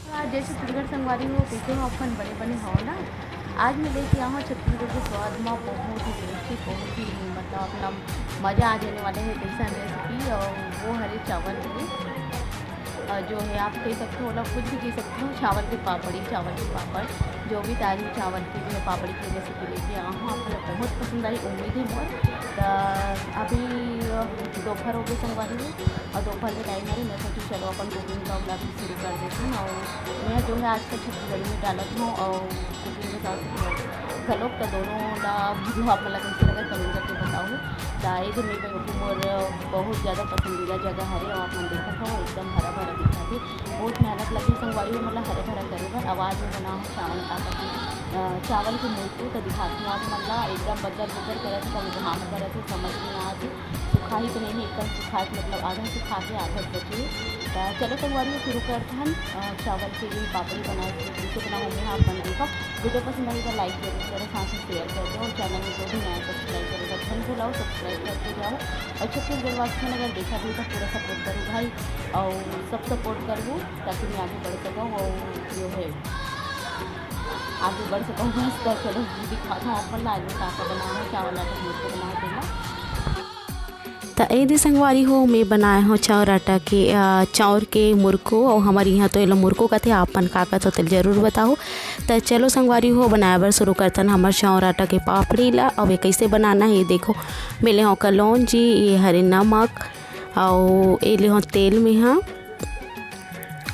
जैसे छत्तीसगढ़ संगवारी हो पीछे हो अपन बने बने हो ना। आज मैं लेके आऊँ छत्तीसगढ़ के स्वाद में बहुत ही टेस्टी बहुत ही मतलब अपना मज़ा आ जाने वाले है जैसा रेसिपी और वो हरे चावल के जो है आप कह सकते हो मतलब कुछ भी कह सकते हो चावल की पापड़ी चावल के पापड़ जो भी ताज़ी चावल की जो है पापड़ी की रेसिपी लेके आऊँ आपको बहुत पसंद आई उम्मीद है बहुत। तो अभी दोपहर हो गए संगवारी में और दोपहर के टाइम में मैं सोची चलो अपन कुकिंग का ब्लॉग शुरू कर देती हूँ और मैं जो है आजकल छत्तीसगढ़ी में डालत हूँ और कुकिंग के साथ गलोक तो दोनों ला वीडियो आप मतलब कैसे लगा कमेंट करके बताओ। दाए जो मेरे को मोर बहुत ज़्यादा पसंदीदा जगह हरे और अपन देखा था एकदम हरा भरा दिखा थी बहुत मेहनत लगी संगवारी में मतलब हरे भरा करे पर आवाज़ में बना हो चावल चावल के मुँह तो दिखाती हूँ आज मतलब एकदम बदल बदल करे थे कभी घाम करे थे समझ नहीं आती सुखा ही तो नहीं एकदम सुखा मतलब आधा सुखा के आधा बचे। चलो संगवारी में शुरू करते हम चावल के लिए पापड़ी बनाए जिसे बनाऊँ मैं आप बन देखा वीडियो पसंद आई तो लाइक जरूर करें साथ ही शेयर कर दो और चैनल में जो भी नया सब्सक्राइब करेगा बटन को लाओ सब्सक्राइब करके जाओ और छत्तीसगढ़ वासियों ने अगर देखा भी तो पूरा सपोर्ट करूँ भाई और सब सपोर्ट करूँ ताकि मैं आगे बढ़ सकूँ और जो है आगे बढ़ सकूँ बस तो चलो दिखाता हूँ अपन आज में का बनाना चावल आटा मुझको बना देना। तो ये संगवारी हो मैं बनाए हो चाउर आटा के चाउर के मुरको और हमारे यहाँ तो ये मुरको कहते आपन का तो जरूर बताओ। तो चलो संगवारी हो बनाए बर शुरू करते हैं हमारे चाउर आटा के पापड़ी ला और ये कैसे बनाना है ये देखो मिले हो कलौन जी ये हरे नमक और ये ले हो तेल में हाँ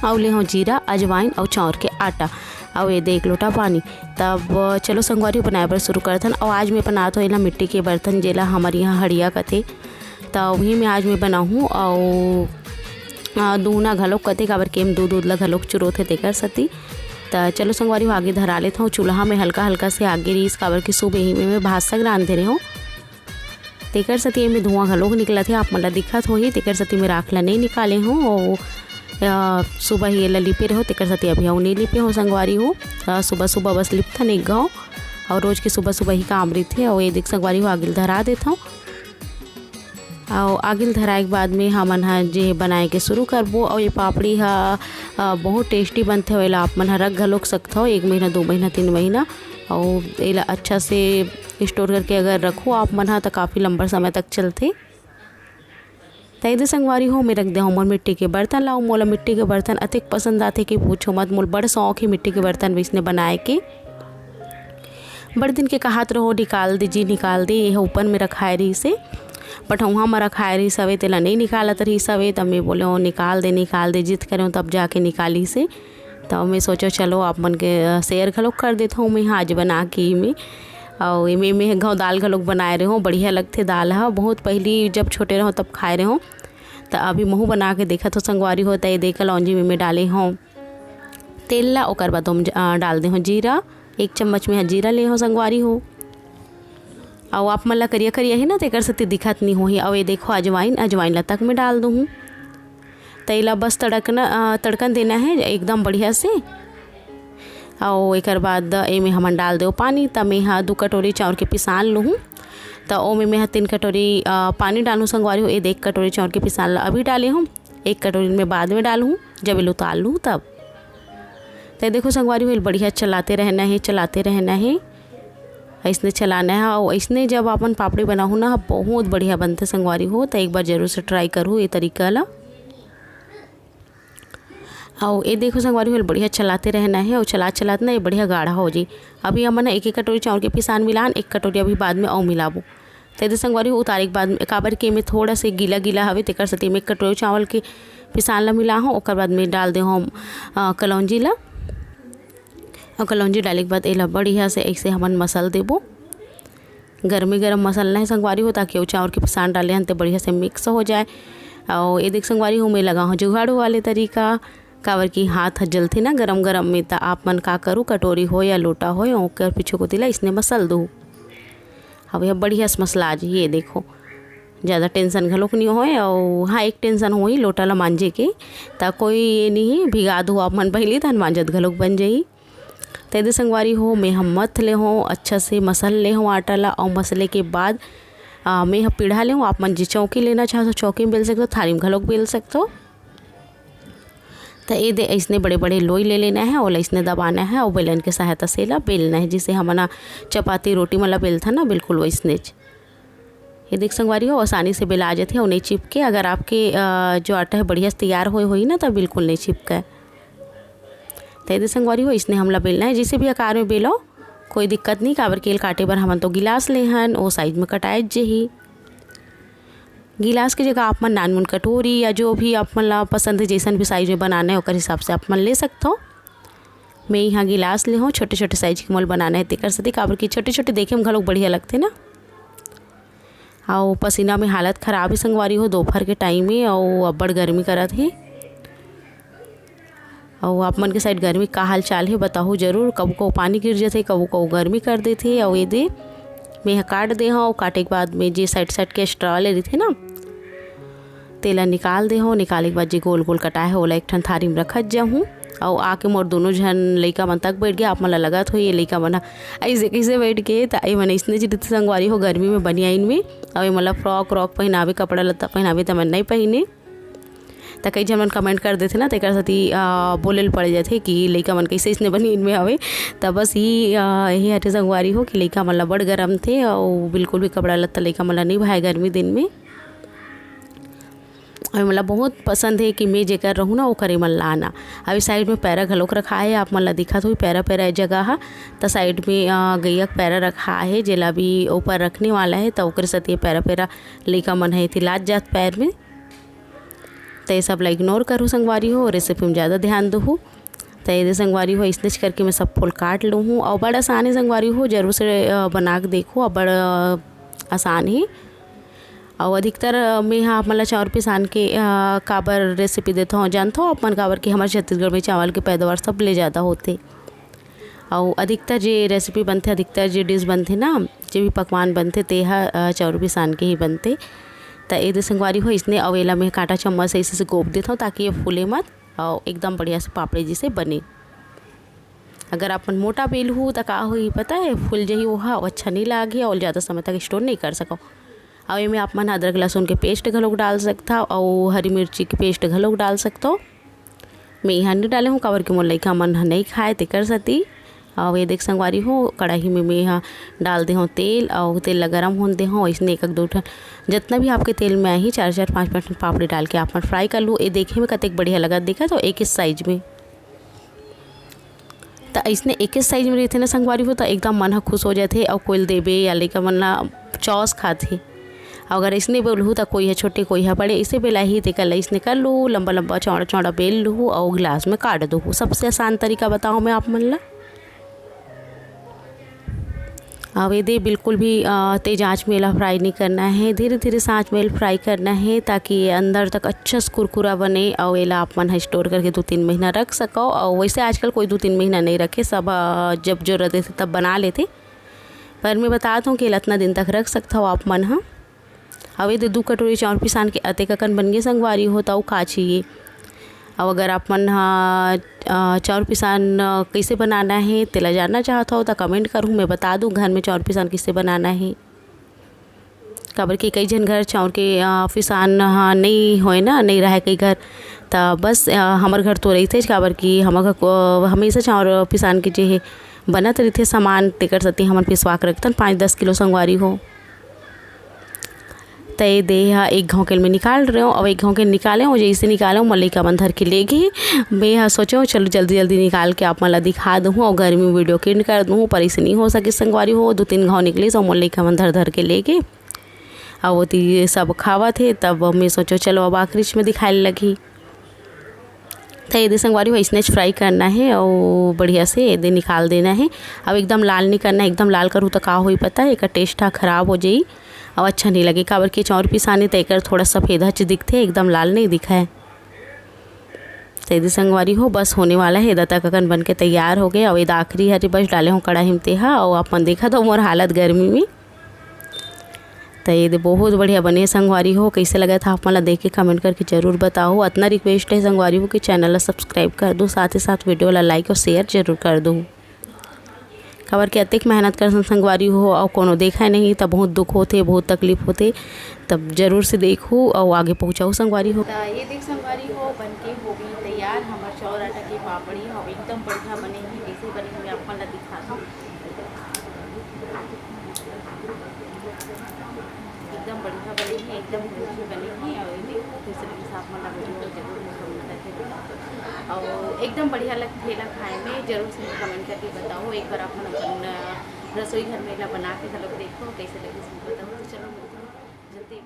और ले हो जीरा अजवाइन और चाउर के आटा और ये देख लोटा पानी। तब चलो संगवारी बनाए बर शुरू करते हैं और आज मैं बनाता हूँ मिट्टी के बर्तन जेला हमारे यहाँ हड़िया कथे तो वही मैं आज मैं बनाऊँ और दूना घलोक कते काबर के दूध दूध ला घलोक चुरोथे तेकर सती। तो चलो संगवारी आगे धरा लेता हूँ चूल्हा में हल्का हल्का से आगे रीस काबर के सुबह ही में भात सक रांध दे रहे हो तेकर सती में धुआं घलोक निकला थे आप मतलब दिक्कत हो ही तेकर सती में राख ला नहीं निकाले हूँ और सुबह ही ला लिपे रहो तेकर सती अभी नहीं लिपे हो संगवारी हो सुबह सुबह बस लिपथन एक गाँव और रोज़ के सुबह सुबह ही काम रही थे और ये देख संगवारी हो आगे धरा देता हूँ और आगिल धराए के बाद में हमन हा जे बनाए के शुरू करबो और ये पापड़ी हा बहुत टेस्टी बनते हो आप मन रख घलोक सकते हो 1 महीना 2 महीना 3 महीना और ये अच्छा से स्टोर करके अगर रखो आप मन हा तो काफ़ी लंबा समय तक चलते। तैदे संगवारी हो मैं रख दे मोर मिट्टी के बर्तन लाओ मोला मिट्टी के बर्तन अतिक पसंद आते कि पूछो मत मोल बड़ शौक है मिट्टी के बर्तन वैसने बनाए के बड़े दिन के कहात रहो निकाल दे ये ऊपर में रखाए रही से बट वहाँ में रखाए रही सवे तेला नहीं निकालत रही सवे तब मैं बोले वो निकाल दे जिद करें तब जाके निकाली से। तब मैं सोचो चलो आप मन के शेयर घलोक कर देता हूँ मैं आज बना के में और इमें में घाव दाल घलोक बनाए रहे हो बढ़िया लगते दाल है बहुत पहली जब छोटे रहो तब खाए रहे हो तो अभी महू बना के देखा तो संगवारी होता है देख लौंजी में डाले हों तेल ला और बाद तुम डाल दे हो जीरा 1 चम्मच में जीरा ले हो संगवारी हो और आप मतलब करिया करिया ही ना तेकर सती दिखत नहीं हो ही और ये देखो अजवाइन ला तक में डाल दूँ तेला बस तड़कन देना है एकदम बढ़िया से और एक बाद एमें हमन डाल दो पानी तब मैं 2 कटोरी चाउर के पिसान लूँ तो ओ में 3 कटोरी पानी डालूँ संगवारी हो 1 कटोरी चाउर के पिसान ला अभी डाले हूँ 1 कटोरी में बाद में डालूँ जब ये उतार लूँ तब। तो देखो संगवारी हो बढ़िया चलाते रहना है ऐसने चलाना है और ऐसने जब अपन पापड़ी बनाऊँ ना बहुत बढ़िया बनते संगवारी हो तो एक बार ज़रूर से ट्राई करूँ ये तरीका ला। और ये देखो संगवारी हो बढ़िया चलाते रहना है और चलाते ना ये बढ़िया गाढ़ा हो जाए। अभी हमन 1 कटोरी चावल के पिसान मिलान 1 कटोरी अभी बाद में और मिलाबो तो ये संगवारी हो उतारे के बाद काबर के में थोड़ा से गीला गीला हवे तेकर सती में 1 कटोरी चावल के पिसान ला मिला हो और बाद में डाल दे हम कलौंजी ला और कलौंजी डाले के बाद एला बढ़िया से ऐसे हमन मसल देबो गरम मसाला है संगवारी हो ताकि वो चावल के पिसान डाले हैं तो बढ़िया से मिक्स हो जाए। और ये देख संगवारी हो मैं लगा हूँ जुगाड़ू वाले तरीका काबर की हाथ जलते ना गरम में तो आप मन का करूँ कटोरी हो या लोटा हो ओकर पीछे को तिला इसने मसल दूँ अब यह बढ़िया से मसला आ जाए। ये देखो ज़्यादा टेंशन घलोक नहीं होए और हाँ एक टेंशन हो ही लोटा ला मांजे के तो कोई ये नहीं भिगा दो आप मन पहले तो मांजत घलोक बन जाई। तैदे संगवारी हो मैं हम मथ ले हो अच्छा से मसल ले हो आटा ला और मसले के बाद मैं पीढ़ा ले आप मन जी चौकी लेना चाहो तो चौकी में बेल सकते हो थाली में घलोक बेल सकते हो। तो ये दे इसने बड़े बड़े लोई ले लेना है और इसने दबाना है और बेलन के सहायता से ला बेलना है, जिसे हमारा चपाती रोटी वाला बेल था ना, बिल्कुल वैसने। ये देख संगवारी हो आसानी से बेला आ जाते हैं और नहीं चिपके। अगर आपके जो आटा है बढ़िया से तैयार हुई ना तो बिल्कुल नहीं चिपका। तो ये संगवारी हो इसने हमला बेलना है, जिसे भी आकार में बेलो कोई दिक्कत नहीं। काबर केल काटे बर हमन तो गिलास ले हन वो साइज में कटाए जे ही। गिलास की जगह आप मन नानमुन कटोरी या जो भी आप मन ला पसंद है जैसन भी साइज में बनाना है ओकर हिसाब से आप मन ले सकते हो। मैं यहाँ गिलास ले हूँ, छोटे छोटे साइज के मोल बनाना है तेकर सती, काबर की छोटे छोटे देखे में घलोक बढ़िया लगते ना। और पसीना में हालत ख़राब है संगवारी हो दोपहर के टाइम में, और अब्बड़ गर्मी करत है। और आप मन के साइड गर्मी का हाल चाल है बताओ जरूर। कबू को पानी गिर जाते, कबू को गर्मी कर देते। और ये दे मैं काट दे हूँ, काटे के बाद में जे साइड के एक्स्ट्रा ले रही थे ना तेला निकाल दे हूँ। निकाले के बाद जे गोल गोल कटाए है ओला एक ठन थारी में रखत जाऊँ। और आके मोर दोनों जन लइका मन तक बैठ गया। आप मन ला लगत हो ये लइका मन ऐसे कैसे बैठ गए, तो ये मन इसने जी संगवारी हो गर्मी में बनियाइन में। और मतलब फ्रॉक व्रॉक पहनावे, कपड़ा लत्ता पहनावे तो मन नहीं पहने। तो कई जन मन कमेंट कर देते ना तेकर साथी बोले पड़ जाते कि लइका मन कैसे इसने बनियाइन में आवे। तो बस यही हटे संगवारी हो कि लइका मन ला बड़ गरम थे और बिल्कुल भी कपड़ा लत्ता लइका मन ला नहीं भाई गर्मी दिन में। और मतलब बहुत पसंद है कि मैं जेकर रहूँ ना वो करे मन लाना। अभी साइड में पैरा घलोक रखा है, आप मन ला दिखत हुई पैरा पैरा जगह है। तो साइड में गैया पैरा रखा है जेला भी ऊपर रखने वाला है। तो ओकर साथ ये पैरा पैरा लइका मन है थी लाज जात पैर में। तो ये सब ला इग्नोर करूँ संगवारी हो, रेसिपी में ज़्यादा ध्यान दूँ। तो ये संगवारी हो इसने करके मैं सब फूल काट लूँ हूँ। और बड़ा आसान है संगवारी हो, जरूर से बना के देखो, और बड़ा आसान है। और अधिकतर मैं यहाँ आप मतलब चावल पिसान के काबर रेसिपी देता हूँ। जानता हूँ आप मन काबर कि हमारे छत्तीसगढ़ में चावल के पैदावार सब ले ज़्यादा होते। और अधिकतर जे रेसिपी बनते, अधिकतर जे डिश बनते ना, जो भी पकवान बनते ते चावल पिसान के ही बनते। तो ये संगवारी हो इसने अवेला में कांटा चम्मच से इसे गोप देता हूँ ताकि ये फूले मत और एकदम बढ़िया से पापड़ी जैसे बने। अगर अपन मोटा बेल हो तो का हो पता है फूल जही वो अच्छा नहीं लागे और ज़्यादा समय तक स्टोर नहीं कर सको। और ये में आप मन अदरक लहसुन के पेस्ट घलोक डाल सकता और हरी मिर्ची के पेस्ट घलोक डाल सकता हो। मैं यहाँ नहीं डाले हूँ काबर के मोर लइका मन नहीं खाए तेकर सती। और ये देख संगवारी हो कढ़ाई में मैं यहाँ डाल दे हूँ तेल, और तेल ला गरम होने दे हूँ। इसने एक दो ठन जितना भी आपके तेल में आई 4-5 पापड़ी डाल के आप फ्राई कर लूँ। ये देखे में कतेक बढ़िया लगा देखा तो एक इस साइज में। तो इसने एक इस साइज में रहते ना संगवारी हो तो एकदम मन खुश हो जाते और कोयल देवे या लइका मन ला चौस खाते। अगर इसने बोलूँ तो कोई है छोटे कोई है बड़े, इसे बेला ही तेकर इसने कर लूँ लंबा लंबा चौड़ा चौड़ा बेल लूँ और गिलास में काट दूँ। सबसे आसान तरीका बताऊँ मैं आप मन ला। अब ये दे बिल्कुल भी तेज आंच में फ्राई नहीं करना है, धीरे धीरे सांच में फ्राई करना है ताकि ये अंदर तक अच्छा से कुरकुरा बने। और ये आप मन स्टोर करके 2-3 महीना रख सको। और वैसे आजकल कोई 2-3 महीना नहीं रखे, सब जब जरूरत है तब बना लेते। पर मैं बताता हूँ कि इतना दिन तक रख सकता हो आप मन। हाँ अब ये 2 कटोरी चावल पिसान के अते ककन बन गए संगवारी हो तो खा चाहिए। अब अगर आप मन चावल पिसान कैसे बनाना है तेला जानना चाहता हो तो कमेंट करूँ, मैं बता दूँ घर में चावल पिसान कैसे बनाना है। काबर कि कई जन घर चावल के पिसान नहीं होए ना, नहीं रहे कई घर। तो बस हमारे घर तो रही थे काबर कि हमारे हमेशा चावल पिसान के जे है बनत रहते सामान तेकर सती हमन पिसवा के रखतन 5-10 किलो संगवारी हो। तो ये दे एक घाव के में निकाल रहे हो। अब एक घाव के निकाले हो जैसे निकाले हो मल्लिका मन धर के ले गए। मैं यहाँ सोचो चलो जल्दी जल्दी निकाल के आप मला दिखा दूँ और गर्मी में वीडियो क्लिक कर दूँ, पर इसे नहीं हो सके संगवारी हो। 2-3 घाव निकले तो मल्लिका मन धर के ले गए और वो तो सब खावा थे। तब मैं सोचो चलो अब आखिरी में दिखाने लगी। तो ये संगवारी हो इसने फ्राई करना है और बढ़िया से ये निकाल देना है। अब एकदम लाल नहीं करना है, एकदम लाल करूँ तो का हो पता है एक टेस्ट ख़राब हो जाई और अच्छा नहीं लगे। काबर के चावल पिसाने तयकर थोड़ा सफ़ेद हच दिखते, एकदम लाल नहीं दिखा है। तो ये संगवारी हो बस होने वाला है, इधर तक अकन बन के तैयार हो गए। और ये आखिरी हरी बस डाले हूँ कढ़ाई में तेहा और अपन देखा तो मोर हालत गर्मी में। तो ये बहुत बढ़िया बने संगवारी हो। कैसे लगा था आप मला देख के कमेंट करके ज़रूर बताओ। इतना रिक्वेस्ट है संगवारी हो कि चैनल ला सब्सक्राइब कर दो, साथ ही साथ वीडियो ला लाइक और शेयर जरूर कर दो। खबर के अतिक मेहनत कर संगवारी हो और कोनो देखा नहीं तब बहुत दुख होते, बहुत तकलीफ होते, तब जरूर से देखो और आगे पहुँचाओ संगवारी हो। ये देख संगवारी हो बनके हो गई तैयार हमारे पापड़ी और एकदम बढ़िया बनेगी। कैसे बनेगी मैं आपको ला दिखाता हूँ। एकदम बढ़िया बनेगी, एकदम टेस्टी बनेगी। और दूसरे के साथ मतलब वीडियो जरूर कमेंट करके बताओ और एकदम बढ़िया लगेगा खाए में। जरूर से कमेंट करके बताओ। एक बार अपन रसोई घर में बना के लोग देखो कैसे लगे बताओ। तो चलो जल्दी